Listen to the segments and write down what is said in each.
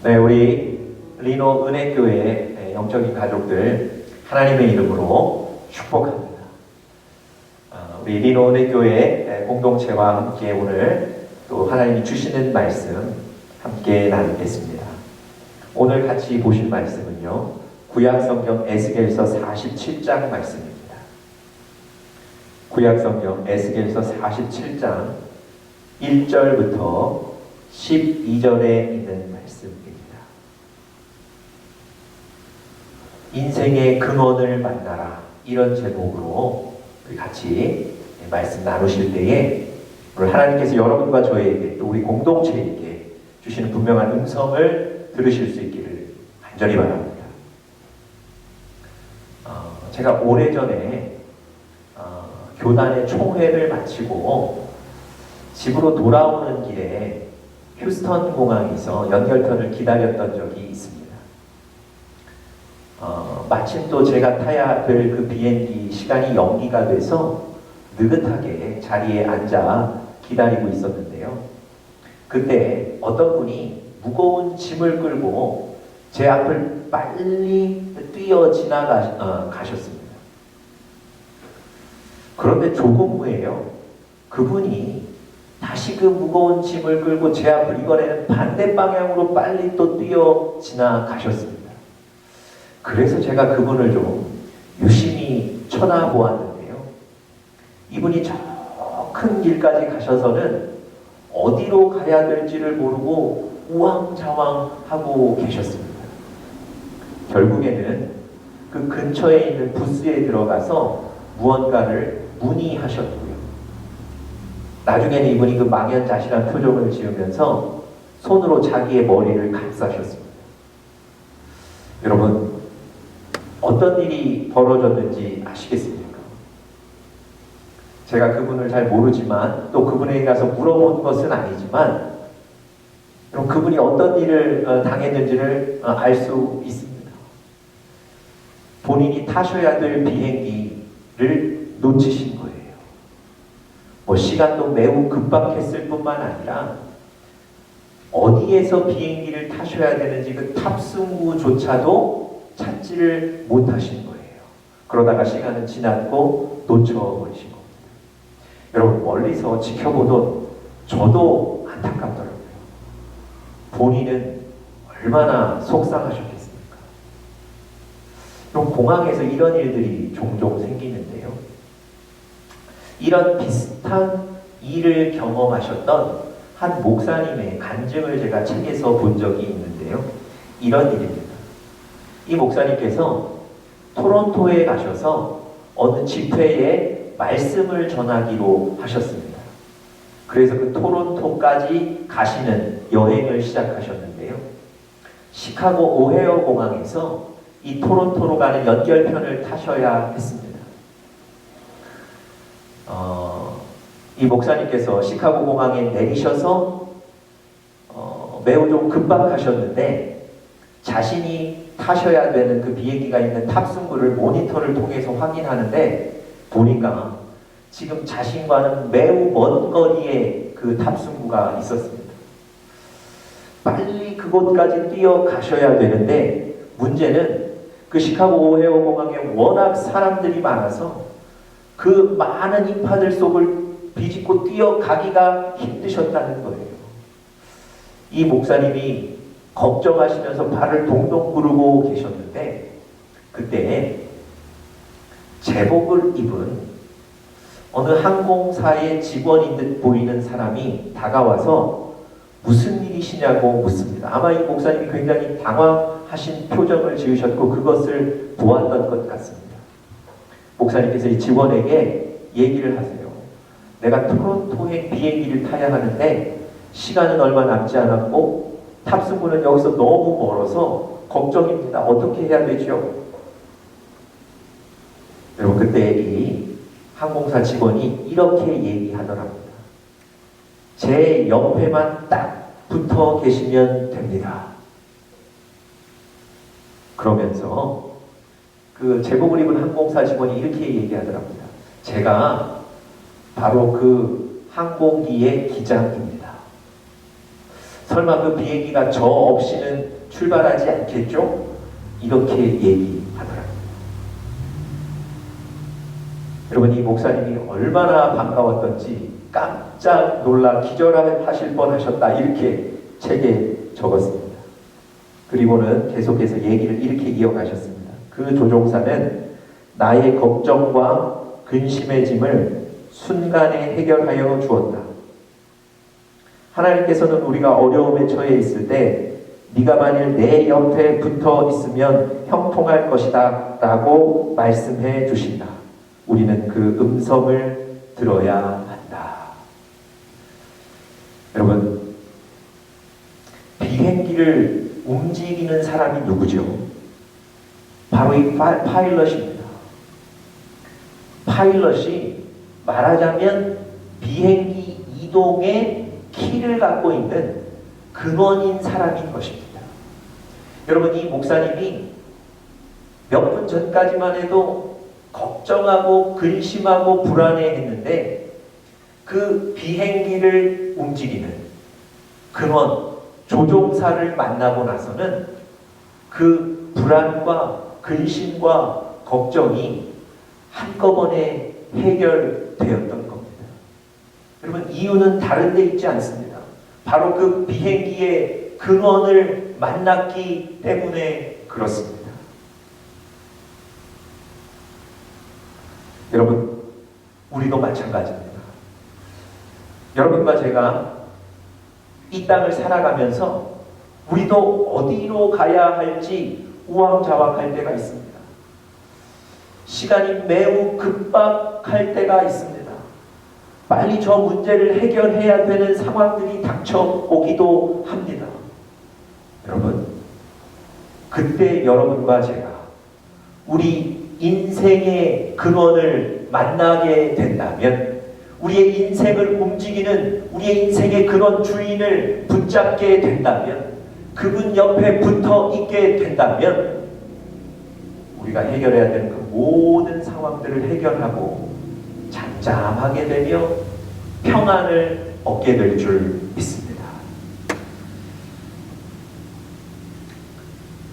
네, 우리 리노 은혜교회 영적인 가족들 하나님의 이름으로 축복합니다. 우리 리노 은혜교회 공동체와 함께 오늘 또 하나님이 주시는 말씀 함께 나누겠습니다. 오늘 같이 보실 말씀은요, 구약성경 에스겔서 47장 말씀입니다. 구약성경 에스겔서 47장 1절부터 12절에 있는 말씀입니다. 인생의 근원을 만나라, 이런 제목으로 우리 같이 말씀 나누실 때에 오늘 하나님께서 여러분과 저에게 또 우리 공동체에게 주시는 분명한 음성을 들으실 수 있기를 간절히 바랍니다. 제가 오래전에 교단의 총회를 마치고 집으로 돌아오는 길에 휴스턴 공항에서 연결편을 기다렸던 적이 있습니다. 마침 또 제가 타야 될 그 비행기 시간이 연기가 돼서 느긋하게 자리에 앉아 기다리고 있었는데요. 그때 어떤 분이 무거운 짐을 끌고 제 앞을 빨리 뛰어 가셨습니다. 그런데 조금 후에요, 그분이 다시 그 무거운 짐을 끌고 제 앞을 이번에는 반대 방향으로 빨리 또 뛰어 지나가셨습니다. 그래서 제가 그분을 좀 유심히 쳐다보았는데요. 이분이 저 큰 길까지 가셔서는 어디로 가야 될지를 모르고 우왕좌왕하고 계셨습니다. 결국에는 그 근처에 있는 부스에 들어가서 무언가를 문의하셨고요. 나중에는 이분이 그 망연자실한 표정을 지으면서 손으로 자기의 머리를 감싸셨습니다. 여러분, 어떤 일이 벌어졌는지 아시겠습니까? 제가 그분을 잘 모르지만 또 그분에게 가서 물어본 것은 아니지만 그분이 어떤 일을 당했는지를 알 수 있습니다. 본인이 타셔야 될 비행기를 놓치신 거예요. 시간도 매우 급박했을 뿐만 아니라 어디에서 비행기를 타셔야 되는지 그 탑승구조차도 찾지를 못하신 거예요. 그러다가 시간은 지났고 놓쳐버리신 겁니다. 여러분, 멀리서 지켜보던 저도 안타깝더라고요. 본인은 얼마나 속상하셨겠습니까? 그럼 공항에서 이런 일들이 종종 생기는데요. 이런 비슷한 일을 경험하셨던 한 목사님의 간증을 제가 책에서 본 적이 있는데요. 이런 일입니다. 이 목사님께서 토론토에 가셔서 어느 집회에 말씀을 전하기로 하셨습니다. 그래서 그 토론토까지 가시는 여행을 시작하셨는데요. 시카고 오헤어 공항에서 이 토론토로 가는 연결편을 타셔야 했습니다. 이 목사님께서 시카고 공항에 내리셔서 매우 좀 급박하셨는데 자신이 타셔야 되는 그 비행기가 있는 탑승구를 모니터를 통해서 확인하는데 보니까 지금 자신과는 매우 먼 거리에 그 탑승구가 있었습니다. 빨리 그곳까지 뛰어 가셔야 되는데 문제는 그 시카고 오헤어 공항에 워낙 사람들이 많아서 그 많은 인파들 속을 비집고 뛰어가기가 힘드셨다는 거예요. 이 목사님이 걱정하시면서 발을 동동 구르고 계셨는데 그때 제복을 입은 어느 항공사의 직원인 듯 보이는 사람이 다가와서 무슨 일이시냐고 묻습니다. 아마 이 목사님이 굉장히 당황하신 표정을 지으셨고 그것을 보았던 것 같습니다. 목사님께서 이 직원에게 얘기를 하세요. 내가 토론토에 비행기를 타야 하는데 시간은 얼마 남지 않았고 탑승구는 여기서 너무 멀어서 걱정입니다. 어떻게 해야 되죠? 여러분, 그때 이 항공사 직원이 이렇게 얘기하더랍니다. 제 옆에만 딱 붙어 계시면 됩니다. 그러면서 그 제복을 입은 항공사 직원이 이렇게 얘기하더랍니다. 제가 바로 그 항공기의 기장입니다. 설마 그 비행기가 저 없이는 출발하지 않겠죠? 이렇게 얘기하더라고요. 여러분, 이 목사님이 얼마나 반가웠던지 깜짝 놀라 기절하실 뻔하셨다, 이렇게 책에 적었습니다. 그리고는 계속해서 얘기를 이렇게 이어가셨습니다. 그 조종사는 나의 걱정과 근심의 짐을 순간에 해결하여 주었다. 하나님께서는 우리가 어려움에 처해 있을 때 네가 만일 내 옆에 붙어 있으면 형통할 것이다 라고 말씀해 주신다. 우리는 그 음성을 들어야 한다. 여러분, 비행기를 움직이는 사람이 누구죠? 바로 이 파일럿입니다. 파일럿이 말하자면 비행기 이동의 키를 갖고 있는 근원인 사람인 것입니다. 여러분, 이 목사님이 몇 분 전까지만 해도 걱정하고 근심하고 불안해했는데 그 비행기를 움직이는 근원, 조종사를 만나고 나서는 그 불안과 근심과 걱정이 한꺼번에 해결되었던 겁니다. 여러분, 이유는 다른 데 있지 않습니다. 바로 그 비행기의 근원을 만났기 때문에 그렇습니다. 여러분, 우리도 마찬가지입니다. 여러분과 제가 이 땅을 살아가면서 우리도 어디로 가야 할지 우왕좌왕할 때가 있습니다. 시간이 매우 급박할 때가 있습니다. 빨리 저 문제를 해결해야 되는 상황들이 닥쳐오기도 합니다. 여러분, 그때 여러분과 제가 우리 인생의 근원을 만나게 된다면, 우리의 인생을 움직이는 우리의 인생의 근원 주인을 붙잡게 된다면, 그분 옆에 붙어 있게 된다면 우리가 해결해야 되는 그 모든 상황들을 해결하고 잠잠하게 되며 평안을 얻게 될 줄 믿습니다.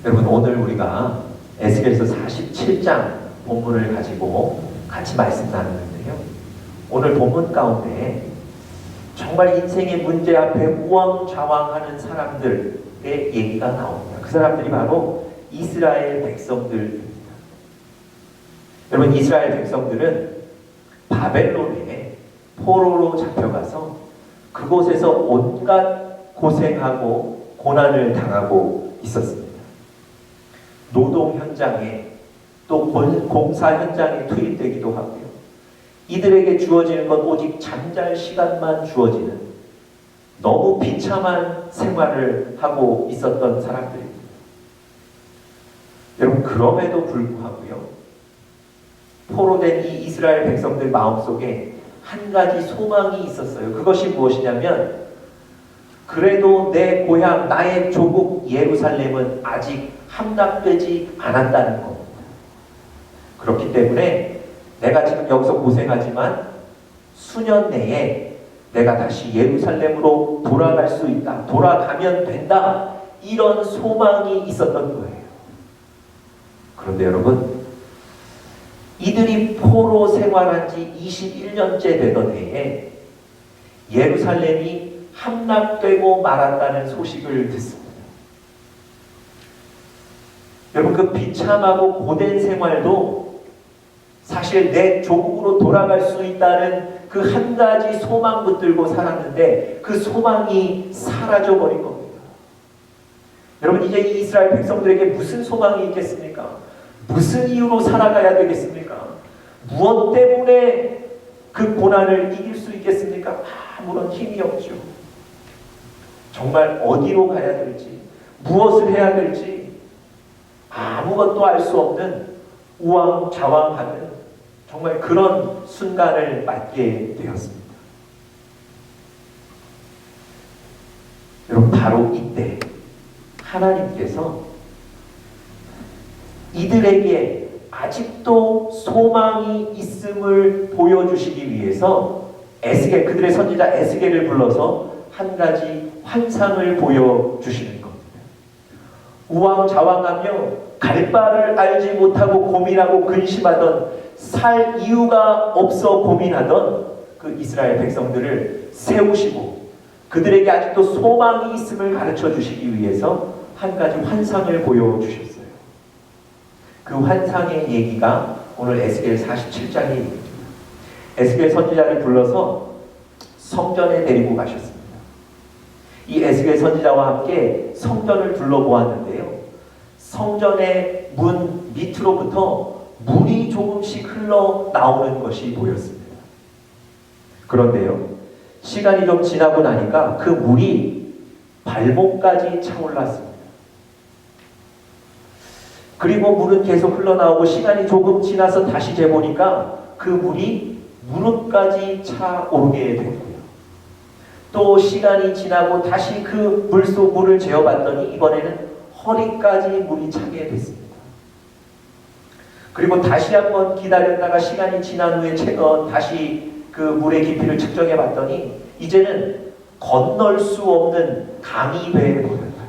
여러분, 오늘 우리가 에스겔서 47장 본문을 가지고 같이 말씀 나누는데요, 오늘 본문 가운데 정말 인생의 문제 앞에 우왕좌왕하는 사람들의 얘기가 나옵니다. 그 사람들이 바로 이스라엘 백성들입니다. 여러분, 이스라엘 백성들은 바벨론에 포로로 잡혀가서 그곳에서 온갖 고생하고 고난을 당하고 있었습니다. 노동 현장에 또 공사 현장에 투입되기도 하고요. 이들에게 주어지는 건 오직 잠잘 시간만 주어지는 너무 비참한 생활을 하고 있었던 사람들입니다. 여러분, 그럼에도 불구하고요, 포로된 이 이스라엘 백성들 마음속에 한 가지 소망이 있었어요. 그것이 무엇이냐면, 그래도 내 고향, 나의 조국 예루살렘은 아직 함락되지 않았다는 겁니다. 그렇기 때문에 내가 지금 여기서 고생하지만 수년 내에 내가 다시 예루살렘으로 돌아갈 수 있다, 돌아가면 된다, 이런 소망이 있었던 거예요. 그런데 여러분, 이들이 포로 생활한 지 21년째 되던 해에 예루살렘이 함락되고 말았다는 소식을 듣습니다. 여러분, 그 비참하고 고된 생활도 사실 내 조국으로 돌아갈 수 있다는 그 한 가지 소망 붙들고 살았는데 그 소망이 사라져버린 겁니다. 여러분, 이제 이 이스라엘 백성들에게 무슨 소망이 있겠습니까? 무슨 이유로 살아가야 되겠습니까? 무엇 때문에 그 고난을 이길 수 있겠습니까? 아무런 힘이 없죠. 정말 어디로 가야 될지, 무엇을 해야 될지 아무것도 알 수 없는 우왕좌왕하는 정말 그런 순간을 맞게 되었습니다. 여러분, 바로 이때 하나님께서 이들에게 아직도 소망이 있음을 보여주시기 위해서 그들의 선지자 에스겔을 불러서 한 가지 환상을 보여주시는 겁니다. 우왕좌왕하며 갈 바를 알지 못하고 고민하고 근심하던, 살 이유가 없어 고민하던 그 이스라엘 백성들을 세우시고 그들에게 아직도 소망이 있음을 가르쳐 주시기 위해서 한 가지 환상을 보여주셨어요. 그 환상의 얘기가 오늘 에스겔 47장에 에스겔 선지자를 불러서 성전에 데리고 가셨습니다. 이 에스겔 선지자와 함께 성전을 둘러보았는데요. 성전의 문 밑으로부터 물이 조금씩 흘러나오는 것이 보였습니다. 그런데요, 시간이 좀 지나고 나니까 그 물이 발목까지 차올랐습니다. 그리고 물은 계속 흘러나오고 시간이 조금 지나서 다시 재보니까 그 물이 무릎까지 차오르게 됐고요. 또 시간이 지나고 다시 그 물속 물을 재어봤더니 이번에는 허리까지 물이 차게 됐습니다. 그리고 다시 한번 기다렸다가 시간이 지난 후에 다시 그 물의 깊이를 측정해 봤더니 이제는 건널 수 없는 강이 돼 버렸다는 거예요.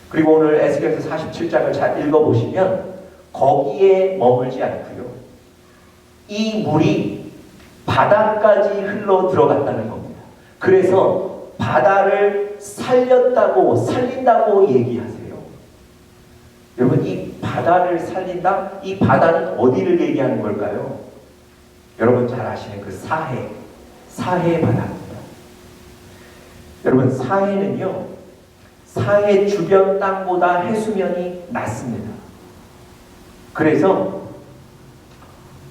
그리고 오늘 에스겔서 47장을 잘 읽어보시면 거기에 머물지 않고요, 이 물이 바다까지 흘러 들어갔다는 겁니다. 그래서 바다를 살린다고 얘기하세요. 여러분, 이 바다를 살린다? 이 바다는 어디를 얘기하는 걸까요? 여러분 잘 아시는 그 사해 바다입니다. 여러분, 사해는요, 사해 주변 땅보다 해수면이 낮습니다. 그래서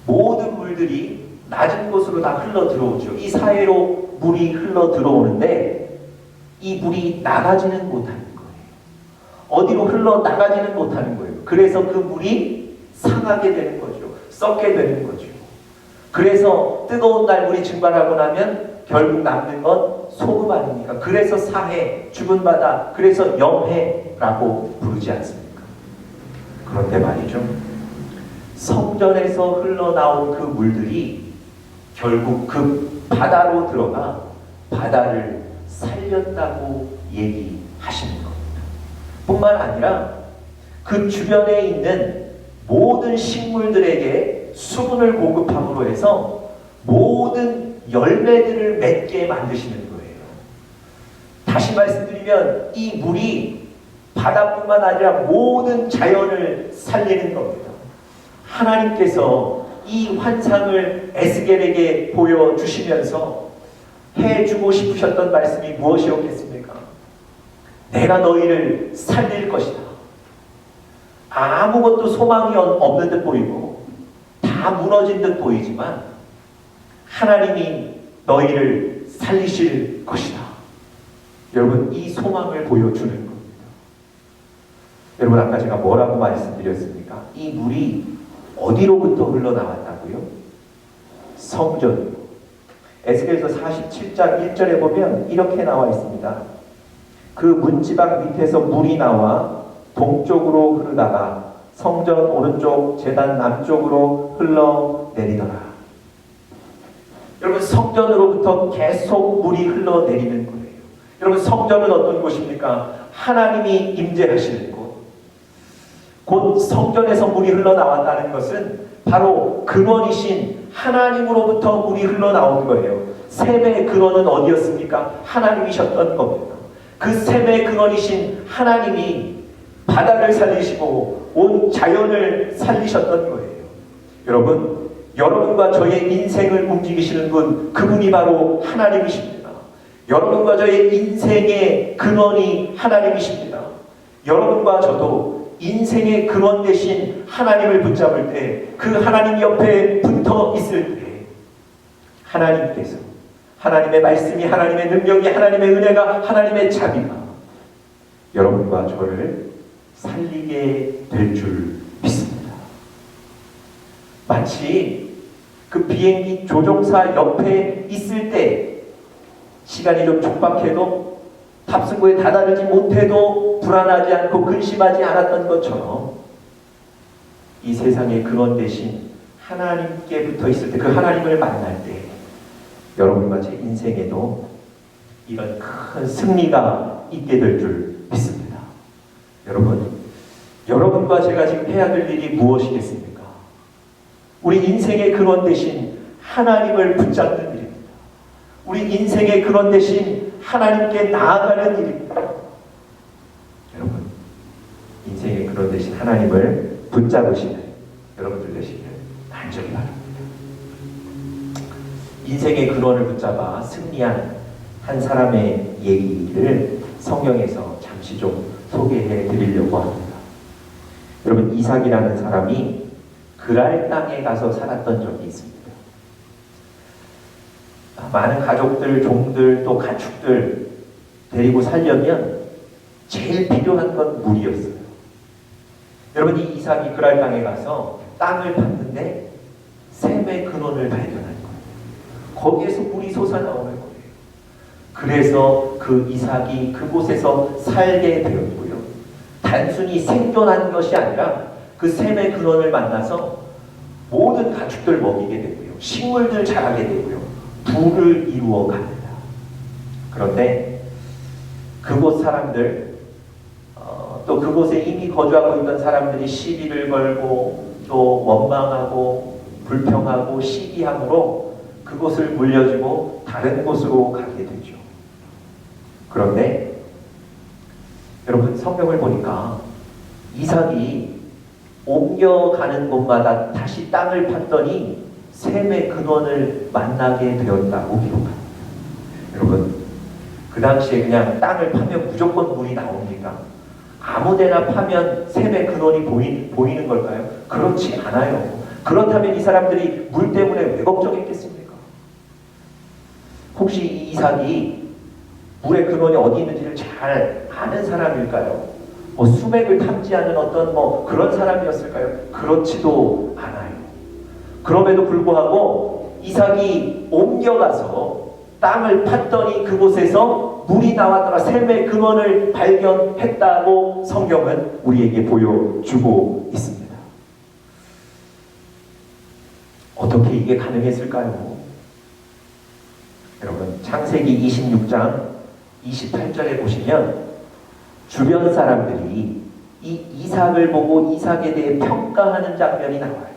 모든 물들이 낮은 곳으로 다 흘러 들어오죠. 이 사해로 물이 흘러 들어오는데 이 물이 나가지는 못하는 거예요. 어디로 흘러 나가지는 못하는 거예요. 그래서 그 물이 상하게 되는 거죠. 썩게 되는 거죠. 그래서 뜨거운 날 물이 증발하고 나면 결국 남는 건 소금 아닙니까? 그래서 사해, 죽은 바다, 그래서 염해라고 부르지 않습니까? 그런데 말이죠, 성전에서 흘러나온 그 물들이 결국 그 바다로 들어가 바다를 살렸다고 얘기하시는 겁니다. 뿐만 아니라 그 주변에 있는 모든 식물들에게 수분을 공급함으로 해서 모든 열매들을 맺게 만드시는 거예요. 다시 말씀드리면 이 물이 바다뿐만 아니라 모든 자연을 살리는 겁니다. 하나님께서 이 환상을 에스겔에게 보여주시면서 해주고 싶으셨던 말씀이 무엇이었겠습니까? 내가 너희를 살릴 것이다. 아무것도 소망이 없는 듯 보이고 다 무너진 듯 보이지만 하나님이 너희를 살리실 것이다. 여러분, 이 소망을 보여주는 겁니다. 여러분, 아까 제가 뭐라고 말씀드렸습니까? 이 물이 어디로부터 흘러나왔다고요? 성전으로. 에스겔서 47장 1절에 보면 이렇게 나와 있습니다. 그 문지방 밑에서 물이 나와 동쪽으로 흐르다가 성전 오른쪽 제단 남쪽으로 흘러내리더라. 여러분, 성전으로부터 계속 물이 흘러내리는 거예요. 여러분, 성전은 어떤 곳입니까? 하나님이 임재하시는 곳. 곧 성전에서 물이 흘러나왔다는 것은 바로 근원이신 하나님으로부터 물이 흘러나온 거예요. 샘의 근원은 어디였습니까? 하나님이셨던 겁니다. 그 샘의 근원이신 하나님이 바다를 살리시고 온 자연을 살리셨던 거예요. 여러분, 여러분과 저의 인생을 움직이시는 분, 그분이 바로 하나님이십니다. 여러분과 저의 인생의 근원이 하나님이십니다. 여러분과 저도 인생의 근원 되신 하나님을 붙잡을 때, 그 하나님 옆에 붙어 있을 때 하나님께서, 하나님의 말씀이, 하나님의 능력이, 하나님의 은혜가, 하나님의 자비가 여러분과 저를 살리게 될 줄 믿습니다. 마치 그 비행기 조종사 옆에 있을 때 시간이 좀 촉박해도 탑승구에 다다르지 못해도 불안하지 않고 근심하지 않았던 것처럼 이 세상의 근원 대신 하나님께 붙어 있을 때, 그 하나님을 만날 때 여러분과 제 인생에도 이런 큰 승리가 있게 될 줄 믿습니다. 여러분과 제가 지금 해야 될 일이 무엇이겠습니까? 우리 인생의 근원 대신 하나님을 붙잡는 일입니다. 우리 인생의 근원 대신 하나님께 나아가는 일입니다. 여러분, 인생의 근원 대신 하나님을 붙잡으시는 여러분들 되시기를 간절히 바랍니다. 인생의 근원을 붙잡아 승리한 한 사람의 얘기를 성경에서 잠시 좀 소개해 드리려고 합니다. 여러분, 이삭이라는 사람이 그랄 땅에 가서 살았던 적이 있습니다. 많은 가족들, 종들, 또 가축들 데리고 살려면 제일 필요한 건 물이었어요. 여러분, 이 이삭이 그랄 땅에 가서 땅을 팠는데 샘의 근원을 발견한 거예요. 거기에서 물이 솟아나오는 거예요. 그래서 그 이삭이 그곳에서 살게 되었고요. 단순히 생존한 것이 아니라 그 샘의 근원을 만나서 모든 가축들 먹이게 되고요. 식물들 자라게 되고요. 부를 이루어 갑니다. 그런데 그곳 사람들, 또 그곳에 이미 거주하고 있던 사람들이 시비를 걸고 또 원망하고 불평하고 시기함으로 그곳을 물려주고 다른 곳으로 가게 되죠. 그런데 여러분, 성경을 보니까 이삭이 옮겨가는 곳마다 다시 땅을 팠더니 샘의 근원을 만나게 되었다고 기록합니다. 여러분, 그 당시에 그냥 땅을 파면 무조건 물이 나옵니까? 아무데나 파면 샘의 근원이 보이는 걸까요? 그렇지 않아요. 그렇다면 이 사람들이 물 때문에 왜 걱정했겠습니까? 혹시 이 이삭이 물의 근원이 어디 있는지를 잘 아는 사람일까요? 수맥을 탐지하는 어떤 그런 사람이었을까요? 그렇지도 않아요. 그럼에도 불구하고 이삭이 옮겨가서 땅을 팠더니 그곳에서 물이 나왔다가 샘의 근원을 발견했다고 성경은 우리에게 보여주고 있습니다. 어떻게 이게 가능했을까요? 여러분, 창세기 26장 28절에 보시면 주변 사람들이 이 이삭을 보고 이삭에 대해 평가하는 장면이 나와요.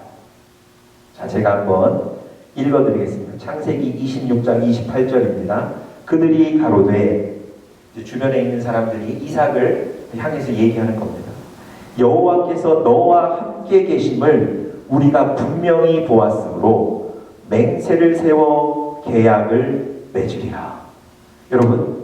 자, 제가 한번 읽어드리겠습니다. 창세기 26장 28절입니다. 그들이 가로되, 주변에 있는 사람들이 이삭을 향해서 얘기하는 겁니다. 여호와께서 너와 함께 계심을 우리가 분명히 보았으므로 맹세를 세워 계약을 맺으리라. 여러분,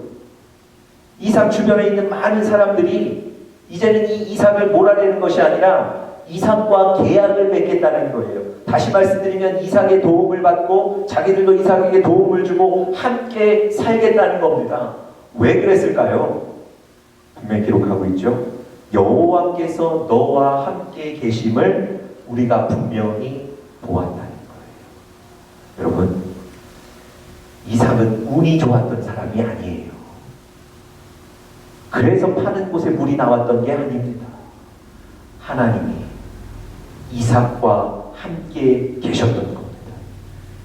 이삭 주변에 있는 많은 사람들이 이제는 이 이삭을 몰아내는 것이 아니라 이삭과 계약을 맺겠다는 거예요. 다시 말씀드리면 이삭의 도움을 받고 자기들도 이삭에게 도움을 주고 함께 살겠다는 겁니다. 왜 그랬을까요? 분명히 기록하고 있죠. 여호와께서 너와 함께 계심을 우리가 분명히 보았다는 거예요. 여러분, 이삭은 운이 좋았던 사람이 아니에요. 그래서 파는 곳에 물이 나왔던 게 아닙니다. 하나님이 이삭과 함께 계셨던 겁니다.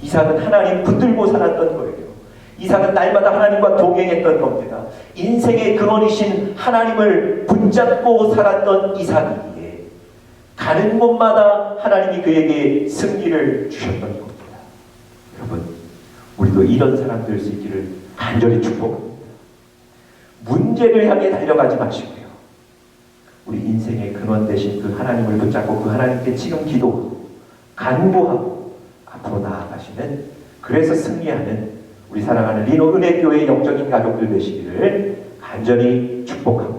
이삭은 하나님 붙들고 살았던 거예요. 이삭은 날마다 하나님과 동행했던 겁니다. 인생의 근원이신 하나님을 붙잡고 살았던 이삭이기에 가는 곳마다 하나님이 그에게 승리를 주셨던 겁니다. 여러분, 우리도 이런 사람 될 수 있기를 간절히 축복합니다. 문제를 향해 달려가지 마시고요. 우리 인생의 근원 되신 그 하나님을 붙잡고 그 하나님께 지금 기도하고 간구하고 앞으로 나아가시는, 그래서 승리하는 우리 사랑하는 리노 은혜교회 영적인 가족들 되시기를 간절히 축복합니다.